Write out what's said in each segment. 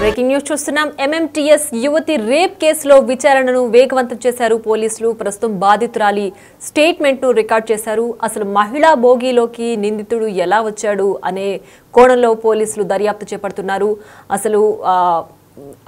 Breaking news చూస్తున్నాం. MMTS యువతి rape కేసులో విచారణను వేగవంతం చేశారు పోలీసులు. ప్రస్తుతం బాధితురాలి స్టేట్మెంట్ ను రికార్డ్ చేశారు. అసలు మహిళా బోగీలోకి నిందితుడు ఎలా వచ్చాడు అనే కోణంలో పోలీసులు దర్యాప్తు చేపడుతున్నారు. అసలు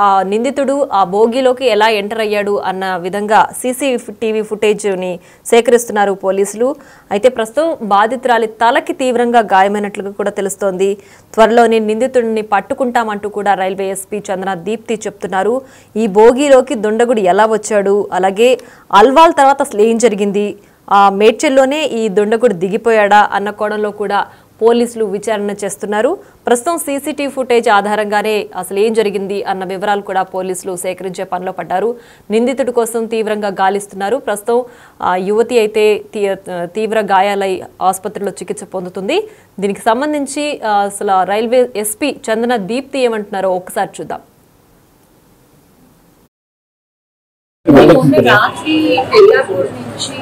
ఆ నిందితుడు ఆ బోగీలోకి ఎలా ఎంటర్ అయ్యాడు అన్న విధంగా సీసీటీవీ ఫుటేజ్ ని సేకరిస్తున్నారు పోలీసులు. అయితే ప్రస్తుతం బాధితురాలి తలకి తీవ్రంగా గాయమైనట్లుగా కూడా తెలుస్తోంది. త్వరలోనే నిందితుడిని పట్టుకుంటామంటూ కూడా రైల్వే ఎస్పీ చందన దీప్తి చెప్తున్నారు. ఈ బోగీలోకి దుండగుడు ఎలా వచ్చాడు, అలాగే అల్వాల్ తర్వాత అసలు ఏం జరిగింది, ఆ మేడ్చల్లోనే ఈ దుండగుడు దిగిపోయాడా అన్న కోణంలో కూడా పోలీసులు విచారణ చేస్తున్నారు. ప్రస్తుతం సీసీటీవీ ఫుటేజ్ ఆధారంగానే అసలు ఏం జరిగింది అన్న వివరాలు కూడా పోలీసులు సేకరించే పనిలో పడ్డారు. నిందితుడి కోసం తీవ్రంగా గాలిస్తున్నారు. ప్రస్తుతం యువతి అయితే తీవ్ర గాయాలై ఆసుపత్రిలో చికిత్స పొందుతుంది. దీనికి సంబంధించి అసలు రైల్వే ఎస్పీ చందన దీప్తి ఏమంటున్నారో ఒక్కసారి చూద్దాం. రాత్రి పెళ్ళాపూర్ నుంచి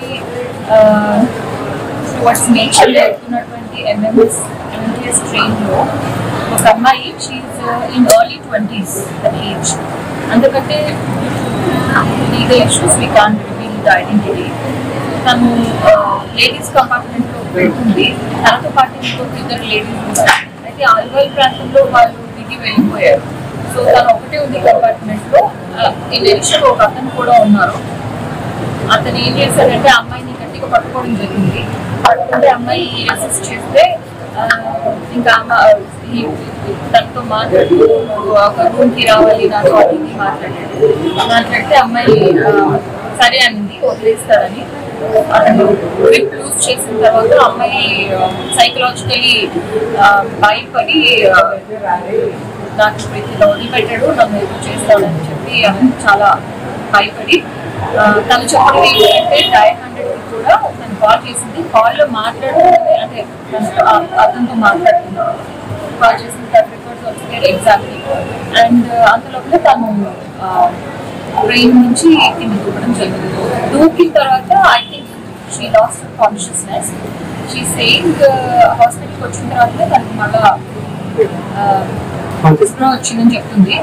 టువర్డ్స్ మేడ్చల్ వెళ్తున్నటువంటి ఎంఎంటీఎస్ ట్రైన్లో ఒక అమ్మాయి, she's in early 20s age. అందుకంటే legal issues we can't reveal the identity. తను లేడీస్ కంపార్ట్మెంట్లో వెళ్తుంది. తనతో పాటు ఇంకొక ఇద్దరు లేడీస్ ఉన్నారు. అయితే అల్వాల్ ప్రాంతంలో వాళ్ళు దిగి వెళ్ళిపోయారు. సో తను ఒకటే ఉంది కంపార్ట్మెంట్లో. ఇన్ అడిషన్ ఒక అతను కూడా ఉన్నారు. అతను ఏం చేశాడంటే అమ్మాయిని గట్టిగా పట్టుకోవడం జరిగింది. పట్టుకుంటే అమ్మాయి రెసిస్ట్ చేస్తే ఇంకా తనతో మాట్లాడుతూ ఒక రూమ్కి రావాలి, నాతో అది మాట్లాడితే అమ్మాయి సరే అనింది, వదిలేస్తారని. అతను గ్రిప్ లూజ్ చేసిన తర్వాత అమ్మాయి సైకలాజికలీ భయపడి నాకు ఇలా వదిలిపెట్టాడు, నన్ను ఎదురు చేస్తాడని చెప్పి ఆమె చాలా భయపడి తను చెప్పడం ఏంటంటే డయల్ 100కి కూడా తను కాల్ చేసింది. కాల్లో మాట్లాడుతుంది, అంటే అతనితో మాట్లాడుతున్నాను. కాల్ చేసిన తన రికార్డ్స్ వచ్చారు ఎగ్జాక్ట్లీ. అండ్ అంతలోపల తను ట్రైన్ నుంచి కింద దూకడం జరిగింది. దూకిన తర్వాత I think she lost consciousness. She saying హాస్పిటల్కి వచ్చిన తర్వాత తనకి మళ్ళా వచ్చిందని చెప్తుంది.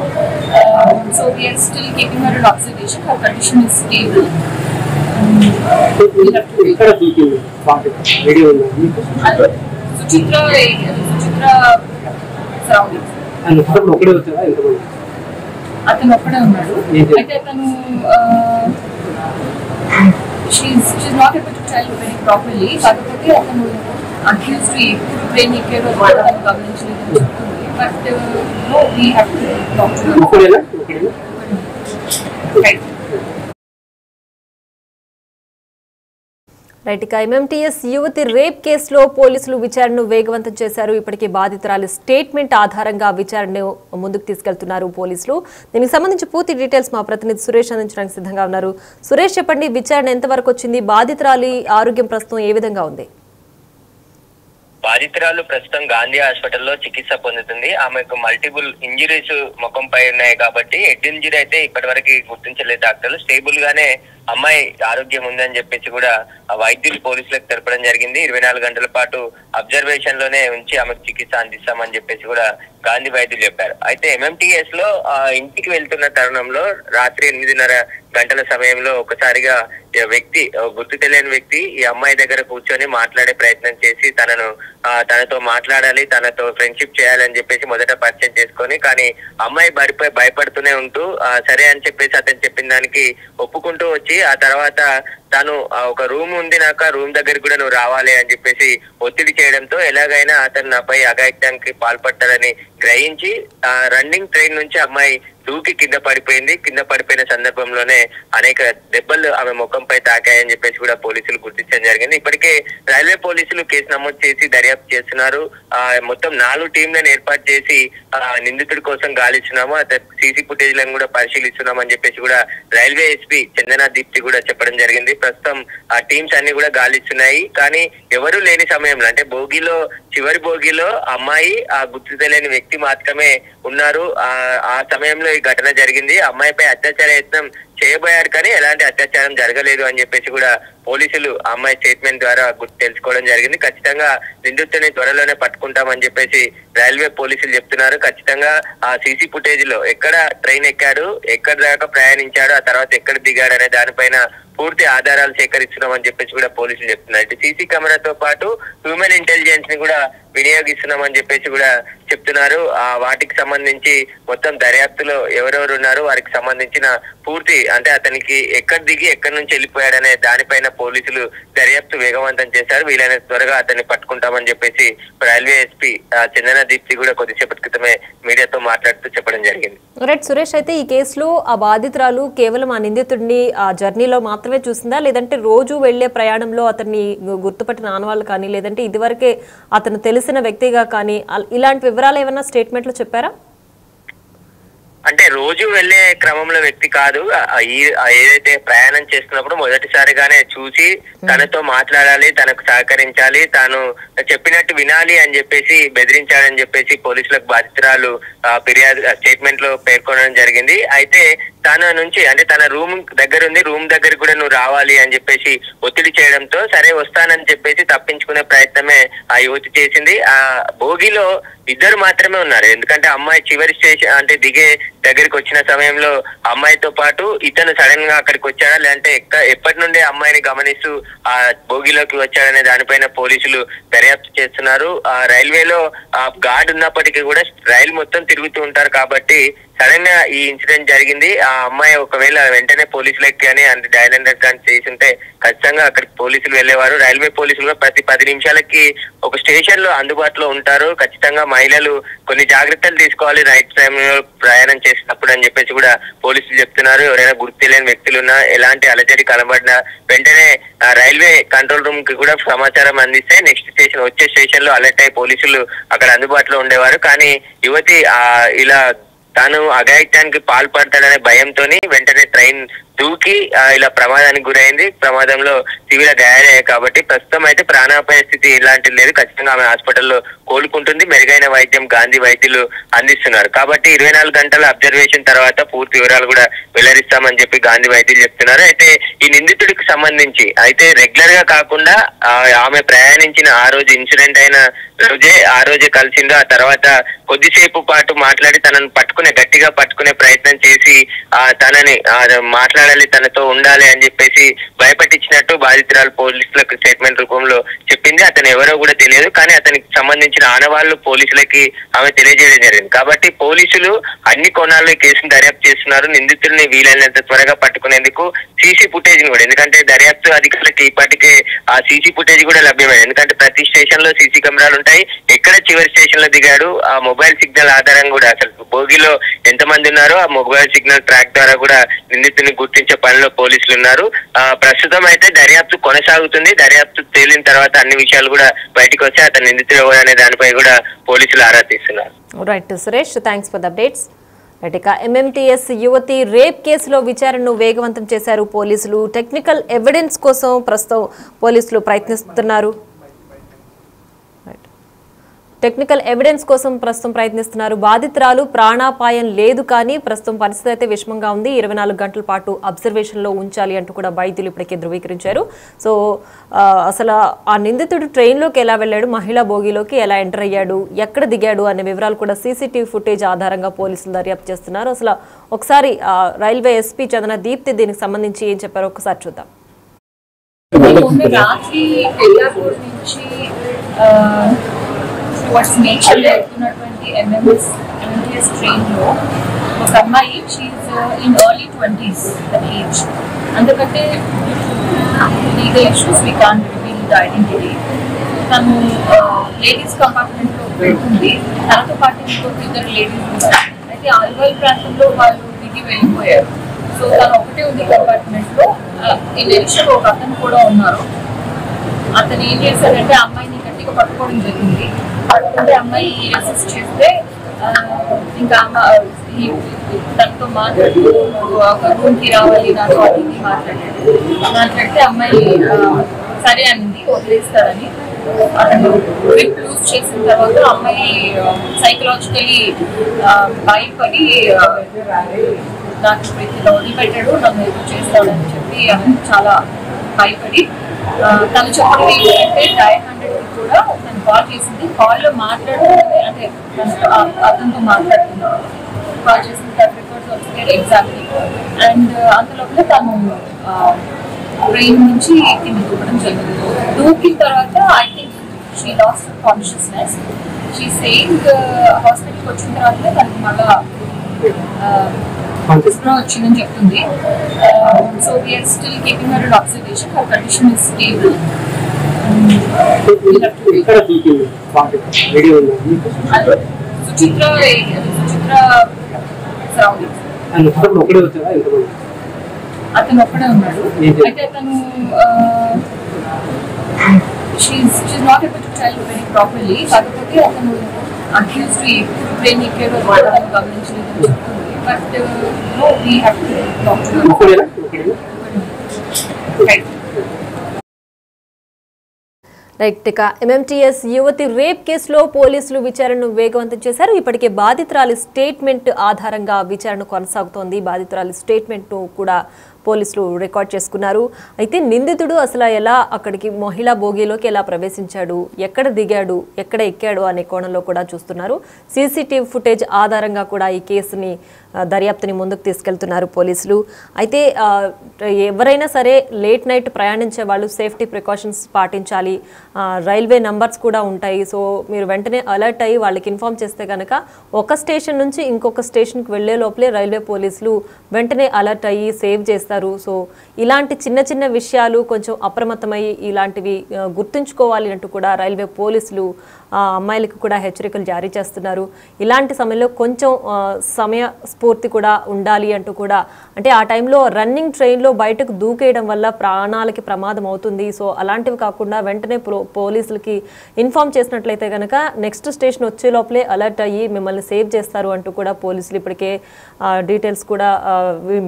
So we are still keeping her in observation. Her condition is stable. Suchitra అతను ఒక్కడే ఉన్నాడు. అయితే అతను she is not able to tell very properly. కాకపోతే అతను అక్యూజ్డ్ ఎప్పుడు ట్రైన్ ఎక్కాడో అతను గమనించలేదని చెప్తుంది. But no, we have to talk to them. Right. ఇక ఎంఎంటీఎస్ యువతి రేప్ కేసులో పోలీసులు విచారణను వేగవంతం చేశారు. ఇప్పటికే బాధితురాలి స్టేట్మెంట్ ఆధారంగా విచారణను ముందుకు తీసుకెళ్తున్నారు పోలీసులు. దీనికి సంబంధించి పూర్తి డీటెయిల్స్ మా ప్రతినిధి సురేష్ అందించడానికి సిద్ధంగా ఉన్నారు. సురేష్, చెప్పండి, విచారణ ఎంతవరకు వచ్చింది? బాధితురాలి ఆరోగ్యం ప్రస్తుతం ఏ విధంగా ఉంది? బాధితురాలు ప్రస్తుతం గాంధీ హాస్పిటల్లో చికిత్స పొందుతుంది. ఆమెకు మల్టిపుల్ ఇంజురీస్ ముఖంపై ఉన్నాయి కాబట్టి హెడ్ ఇంజరీ అయితే ఇప్పటి వరకు గుర్తించలేదు డాక్టర్లు. స్టేబుల్ గానే అమ్మాయి ఆరోగ్యం ఉందని చెప్పేసి కూడా వైద్యులు పోలీసులకు తెలపడం జరిగింది. 24 గంటల పాటు అబ్జర్వేషన్ లోనే ఉంచి ఆమెకు చికిత్స అందిస్తామని చెప్పేసి కూడా గాంధీ వైద్యులు చెప్పారు. అయితే ఎంఎంటీఎస్ లో ఇంటికి వెళ్తున్న తరుణంలో రాత్రి 8:30 గంటల సమయంలో ఒకసారిగా వ్యక్తి, గుర్తు తెలియని వ్యక్తి ఈ అమ్మాయి దగ్గర కూర్చొని మాట్లాడే ప్రయత్నం చేసి తనతో మాట్లాడాలి, తనతో ఫ్రెండ్షిప్ చేయాలని చెప్పేసి మొదట పరిచయం చేసుకొని, కానీ అమ్మాయి భయపడుతూనే ఉంటూ సరే అని చెప్పేసి అతను చెప్పిన దానికి ఒప్పుకుంటూ వచ్చి ఆ తర్వాత తాను ఒక రూమ్ ఉంది, నాకు ఆ రూమ్ దగ్గరికి కూడా నువ్వు రావాలి అని చెప్పేసి ఒత్తిడి చేయడంతో ఎలాగైనా అతను నాపై అఘాయిత్యానికి పాల్పడతాడని గ్రహించి రన్నింగ్ ట్రైన్ నుంచి అమ్మాయి దూకి కింద పడిపోయింది. కింద పడిపోయిన సందర్భంలోనే అనేక దెబ్బలు ఆమె ముఖంపై తాకాయని చెప్పేసి కూడా పోలీసులు గుర్తించడం జరిగింది. ఇప్పటికే రైల్వే పోలీసులు కేసు నమోదు చేసి దర్యాప్తు చేస్తున్నారు. మొత్తం 4 టీంలను ఏర్పాటు చేసి నిందితుడి కోసం గాలిస్తున్నాము, సీసీ ఫుటేజ్లను కూడా పరిశీలిస్తున్నామని చెప్పేసి కూడా రైల్వే ఎస్పీ చందన దీప్తి కూడా చెప్పడం జరిగింది. ప్రస్తుతం ఆ టీమ్స్ అన్ని కూడా గాలిస్తున్నాయి. కానీ ఎవరు లేని సమయంలో, అంటే చివరి భోగిలో అమ్మాయి, ఆ గుర్తు తెలియని వ్యక్తి మాత్రమే ఉన్నారు. ఆ సమయంలో ఈ ఘటన జరిగింది. అమ్మాయిపై అత్యాచార యత్నం చేయబోయాడు, కానీ ఎలాంటి అత్యాచారం జరగలేదు అని చెప్పేసి కూడా పోలీసులు అమ్మాయి స్టేట్మెంట్ ద్వారా తెలుసుకోవడం జరిగింది. ఖచ్చితంగా నిందితుని త్వరలోనే పట్టుకుంటామని చెప్పేసి రైల్వే పోలీసులు చెప్తున్నారు. ఖచ్చితంగా ఆ సీసీ ఫుటేజ్ లో ఎక్కడ ట్రైన్ ఎక్కాడు, ఎక్కడ దాకా ప్రయాణించాడు, ఆ తర్వాత ఎక్కడ దిగాడు అనే దానిపైన పూర్తి ఆధారాలు సేకరిస్తున్నామని చెప్పేసి కూడా పోలీసులు చెప్తున్నారు. ఇటు సీసీ కెమెరాతో పాటు హ్యూమన్ ఇంటెలిజెన్స్ ని కూడా వినియోగిస్తున్నామని చెప్పేసి కూడా చెప్తున్నారు. వాటికి సంబంధించి మొత్తం దర్యాప్తులో ఎవరెవరు ఉన్నారో వారికి సంబంధించిన పూర్తి అంటే అతనికి ఎక్కడ దిగి ఎక్కడి నుంచి వెళ్ళిపోయాడనే దానిపైన పోలీసులు దర్యాప్తు వేగవంతం చేశారు. వీలైన త్వరగా అతన్ని పట్టుకుంటామని చెప్పేసి రైల్వే ఎస్పీ చందన దీప్తి కూడా కొద్దిసేపటి క్రితమే మీడియాతో మాట్లాడుతూ చెప్పడం జరిగింది. రైట్ సురేష్, అయితే ఈ కేసులో ఆ బాధితురాలు కేవలం ఆ నిందితుడిని ఆ జర్నీలో మాత్రమే చూసిందా, లేదంటే రోజు వెళ్లే ప్రయాణంలో అతన్ని గుర్తుపట్టిన ఆనవాళ్ళు కానీ, లేదంటే ఇదివరకే అతను తెలిసిన వ్యక్తిగా కానీ ఇలాంటి వివరాలు ఏమైనా స్టేట్మెంట్ లో చెప్పారా? అంటే రోజు వెళ్లే క్రమంలో వ్యక్తి కాదు. ఏదైతే ప్రయాణం చేస్తున్నప్పుడు మొదటిసారిగానే చూసి తనతో మాట్లాడాలి, తనకు సహకరించాలి, తాను చెప్పినట్టు వినాలి అని చెప్పేసి బెదిరించాడని చెప్పేసి పోలీసులకు బాధితురాలు ఫిర్యాదు స్టేట్మెంట్ లో పేర్కొనడం జరిగింది. అయితే తన నుంచి అంటే తన రూమ్ దగ్గర ఉంది, రూమ్ దగ్గర కూడా నువ్వు రావాలి అని చెప్పేసి ఒత్తిడి చేయడంతో సరే వస్తానని చెప్పేసి తప్పించుకునే ప్రయత్నమే ఆ యువతి చేసింది. ఆ భోగిలో ఇద్దరు మాత్రమే ఉన్నారు. ఎందుకంటే అమ్మాయి చివరి స్టేషన్ అంటే దిగే దగ్గరికి వచ్చిన సమయంలో అమ్మాయితో పాటు ఇతను సడన్ గా అక్కడికి వచ్చాడా, లేదంటే ఎప్పటి నుండి అమ్మాయిని గమనిస్తూ ఆ భోగిలోకి వచ్చాడనే దానిపైన పోలీసులు దర్యాప్తు చేస్తున్నారు. ఆ రైల్వేలో ఆ గార్డ్ ఉన్నప్పటికీ కూడా రైలు మొత్తం తిరుగుతూ ఉంటారు కాబట్టి సడన్ గా ఈ ఇన్సిడెంట్ జరిగింది. ఆ అమ్మాయి ఒకవేళ వెంటనే పోలీసులకి కానీ అంటే డయల్ 100 కానీ చేస్తుంటే ఖచ్చితంగా అక్కడికి పోలీసులు వెళ్లేవారు. రైల్వే పోలీసులు ప్రతి 10 నిమిషాలకి ఒక స్టేషన్ లో అందుబాటులో ఉంటారు. ఖచ్చితంగా మహిళలు కొన్ని జాగ్రత్తలు తీసుకోవాలి నైట్ టైం ప్రయాణం చేసినప్పుడు అని చెప్పేసి కూడా పోలీసులు చెప్తున్నారు. ఎవరైనా గుర్తు తెలియని వ్యక్తులున్నా, ఎలాంటి అలజడి కనబడినా వెంటనే రైల్వే కంట్రోల్ రూమ్ కి కూడా సమాచారం అందిస్తే నెక్స్ట్ స్టేషన్ వచ్చే స్టేషన్ లో అలర్ట్ అయ్యి పోలీసులు అక్కడ అందుబాటులో ఉండేవారు. కానీ యువతి ఇలా తాను అఘాయిత్యానికి పాల్పడతాడనే భయంతో వెంటనే ట్రైన్ దూకి ఇలా ప్రమాదానికి గురైంది. ప్రమాదంలో తీవ్ర గాయాలయ్యాయి కాబట్టి ప్రస్తుతం అయితే ప్రాణాపాయ స్థితి ఇలాంటిది లేదు. ఖచ్చితంగా ఆమె హాస్పిటల్లో కోలుకుంటుంది. మెరుగైన వైద్యం గాంధీ వైద్యులు అందిస్తున్నారు కాబట్టి 24 గంటల అబ్జర్వేషన్ తర్వాత పూర్తి వివరాలు కూడా వెల్లడిస్తామని చెప్పి గాంధీ వైద్యులు చెప్తున్నారు. అయితే ఈ నిందితుడికి సంబంధించి అయితే రెగ్యులర్ గా కాకుండా ఆమె ప్రయాణించిన ఆ రోజు ఇన్సిడెంట్ అయిన రోజే కలిసిందో, ఆ తర్వాత కొద్దిసేపు పాటు మాట్లాడి తనను గట్టిగా పట్టుకునే ప్రయత్నం చేసి తనని మాట్లాడాలి, తనతో ఉండాలి అని చెప్పేసి భయపెట్టించినట్టు బాధితురాలు పోలీసులకు స్టేట్మెంట్ రూపంలో చెప్పింది. అతను ఎవరో కూడా తెలియదు, కానీ అతనికి సంబంధించిన ఆనవాళ్లు పోలీసులకి ఆమె తెలియజేయడం జరిగింది. కాబట్టి పోలీసులు అన్ని కోణాల్లో కేసును దర్యాప్తు చేస్తున్నారు. నిందితుల్ని వీలైనంత త్వరగా పట్టుకునేందుకు సీసీ ఫుటేజ్ కూడా, ఎందుకంటే దర్యాప్తు అధికారులకి ఇప్పటికే ఆ సీసీ ఫుటేజ్ కూడా లభ్యమైంది. ఎందుకంటే ప్రతి స్టేషన్ లో సీసీ కెమెరాలు ఉంటాయి. ఎక్కడ చివరి స్టేషన్ లో దిగాడు, ఆ మొబైల్ సిగ్నల్ ఆధారంగా కూడా అసలు భోగిలో ఎంతమంది ఉన్నారో ఆ మొబైల్ సిగ్నల్ ట్రాక్ ద్వారా కూడా నిందితుని గుర్తించే పనిలో పోలీసులు ఉన్నారు. ప్రస్తుతం అయితే దర్యాప్తు కొనసాగుతుంది. దర్యాప్తు తేలిన తర్వాత అన్ని విషయాలు కూడా బయటకు వచ్చి అతను నిందితుడు ఎవరు అనే దానిపై కూడా పోలీసులు ఆరా తీస్తున్నారు. Right Suresh, thanks for the updates. ఇక MMTS యువతి రేప్ కేసులో విచారణను వేగవంతం చేశారు పోలీసులు. టెక్నికల్ ఎవిడెన్స్ కోసం ప్రస్తుతం పోలీసులు ప్రయత్నిస్తున్నారు. బాధితురాలు ప్రాణాపాయం లేదు, కానీ ప్రస్తుతం పరిస్థితి అయితే విషమంగా ఉంది. 24 గంటల పాటు అబ్జర్వేషన్ లో ఉంచాలి అంటూ కూడా వైద్యులు ఇప్పటికే ధృవీకరించారు. సో అసలు ఆ నిందితుడు ట్రైన్ లోకి ఎలా వెళ్ళాడు, మహిళా బోగిలోకి ఎలా ఎంటర్ అయ్యాడు, ఎక్కడ దిగాడు అనే వివరాలు కూడా CCTV ఫుటేజ్ ఆధారంగా పోలీసులు దర్యాప్తు చేస్తున్నారు. అసలు ఒకసారి రైల్వే ఎస్పీ చందన దీప్తి దీనికి సంబంధించి ఏం చెప్పారో ఒకసారి చూద్దాం. రాత్రి నుంచి టువర్డ్స్ నేచర్ వెళ్తున్నటువంటి MMTS ట్రైన్ లో ఒక అమ్మాయి she's in early 20s age. అందుకంటే legal issues we can't reveal the identity. తను లేడీస్ కంపార్ట్మెంట్ లో పెడుతుంది. తనతో పాటు ఇంకొక 2 లేడీస్ ఉన్నారు. అయితే ఆల్వాల్ ప్రాంతంలో వాళ్ళు దిగి వెళ్ళిపోయారు. సో తను ఒకటే ఉంది కంపార్ట్మెంట్ లో. ఈ విషయంలో ఒక అతను కూడా ఉన్నారు. అతను ఏం చేశాడంటే అమ్మాయిని గట్టిగా పట్టుకోవడం జరిగింది. పట్టుకుంటే అమ్మాయి రెసిస్ట్ చేస్తే ఇంకా తనతో మాట్లాడుతూ ఒక రూమ్కి రావాలి నాతో అది మాట్లాడితే అమ్మాయి సరే అనింది, వదిలేస్తారని. అతను గ్రిప్ లూజ్ చేసిన తర్వాత అమ్మాయి సైకలాజికలీ భయపడి నాకు ఇప్పుడు ఇలా వదిలిపెట్టాడు, నన్ను ఏదో చేస్తాడని చెప్పి ఆమె చాలా భయపడి తను చెప్పడం ఏంటంటే డయల్ 100కి కూడా తను కాల్ చేసింది. కాల్లో మాట్లాడుతుంది, అంటే అతనితో మాట్లాడుతున్నాను, కాల్ చేసిన రికార్డ్స్ వచ్చాయి ఎగ్జాక్ట్లీ. అండ్ అంతలోపల తను బ్రెయిన్ నుంచి కింద దూకడం జరిగింది. దూకిన తర్వాత I think she lost consciousness. She saying హాస్పిటల్కి వచ్చిన తర్వాత తనకి మళ్ళా వచ్చిందని చెప్తుంది. So we are still keeping her under observation. Her condition is stable. Suchitra surroundings అతను ఒక్కడే ఉన్నాడు. అయితే అతను she's not able to tell very properly. కాకపోతే అతను అక్యూజ్డ్ ఎప్పుడు బ్రెయిన్ ఎక్కాడో అతను గమనించలేదని చెప్తుంది. But no, we have to talk to her. Right. ఇక ఎంఎంటీఎస్ యువతి రేప్ కేసులో పోలీసులు విచారణను వేగవంతం చేశారు. ఇప్పటికే బాధితురాలి స్టేట్మెంట్ ఆధారంగా విచారణ కొనసాగుతోంది. బాధితురాలి స్టేట్మెంట్ను కూడా పోలీసులు రికార్డ్ చేసుకున్నారు. అయితే నిందితుడు అసలు ఎలా అక్కడికి మహిళా బోగీలోకి ఎలా ప్రవేశించాడు, ఎక్కడ దిగాడు, ఎక్కడ ఎక్కాడు అనే కోణంలో కూడా చూస్తున్నారు. సీసీటీవీ ఫుటేజ్ ఆధారంగా కూడా ఈ కేసుని దర్యాప్తుని ముందుకు తీసుకెళ్తున్నారు పోలీసులు. అయితే ఎవరైనా సరే లేట్ నైట్ ప్రయాణించే వాళ్ళు సేఫ్టీ ప్రికాషన్స్ పాటించాలి. రైల్వే నంబర్స్ కూడా ఉంటాయి. సో మీరు వెంటనే అలర్ట్ అయ్యి వాళ్ళకి ఇన్ఫామ్ చేస్తే కనుక ఒక స్టేషన్ నుంచి ఇంకొక స్టేషన్కి వెళ్లే లోపలే రైల్వే పోలీసులు వెంటనే అలర్ట్ అయ్యి సేవ్ చేస్తారు. సో ఇలాంటి చిన్న చిన్న విషయాలు కొంచెం అప్రమత్తమై ఇలాంటివి గుర్తుంచుకోవాలి అంటూ కూడా రైల్వే పోలీసులు అమ్మాయిలకు కూడా హెచ్చరికలు జారీ చేస్తున్నారు. ఇలాంటి సమయంలో కొంచెం సమయ స్ఫూర్తి కూడా ఉండాలి అంటూ కూడా, అంటే ఆ టైంలో రన్నింగ్ ట్రైన్లో బయటకు దూకేయడం వల్ల ప్రాణాలకి ప్రమాదం అవుతుంది. సో అలాంటివి కాకుండా వెంటనే పోలీసులకి ఇన్ఫామ్ చేసినట్లయితే కనుక నెక్స్ట్ స్టేషన్ వచ్చే లోపలే అలర్ట్ అయ్యి మిమ్మల్ని సేవ్ చేస్తారు అంటూ కూడా పోలీసులు ఇప్పటికే డీటెయిల్స్ కూడా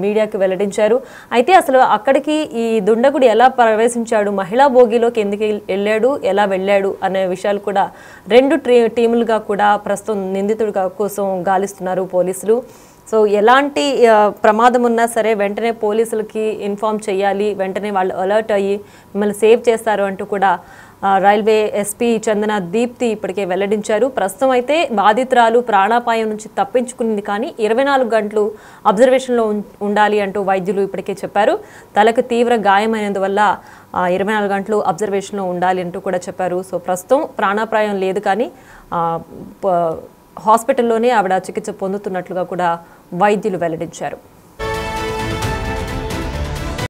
మీడియాకి వెల్లడించారు. అయితే అసలు అక్కడికి ఈ దుండగుడు ఎలా ప్రవేశించాడు, మహిళా భోగిలోకి ఎందుకు వెళ్ళాడు, ఎలా వెళ్ళాడు అనే విషయాలు కూడా రెండు టీములుగా కూడా ప్రస్తుతం నిందితుడి కోసం గాలిస్తున్నారు పోలీసులు. సో ఎలాంటి ప్రమాదం ఉన్నా సరే వెంటనే పోలీసులకి ఇన్ఫామ్ చేయాలి, వెంటనే వాళ్ళు అలర్ట్ అయ్యి మిమ్మల్ని సేవ్ చేస్తారు అంటూ కూడా రైల్వే ఎస్పీ చందన దీప్తి ఇప్పటికే వెల్లడించారు. ప్రస్తుతం అయితే బాధితురాలు ప్రాణాపాయం నుంచి తప్పించుకునింది, కానీ 24 గంటలు అబ్జర్వేషన్లో ఉండాలి అంటూ వైద్యులు ఇప్పటికే చెప్పారు. తలకు తీవ్ర గాయమైనందువల్ల 24 గంటలు అబ్జర్వేషన్లో ఉండాలి అంటూ కూడా చెప్పారు. సో ప్రస్తుతం ప్రాణాపాయం లేదు, కానీ హాస్పిటల్లోనే ఆవిడ చికిత్స పొందుతున్నట్లుగా కూడా వైద్యులు వెల్లడించారు.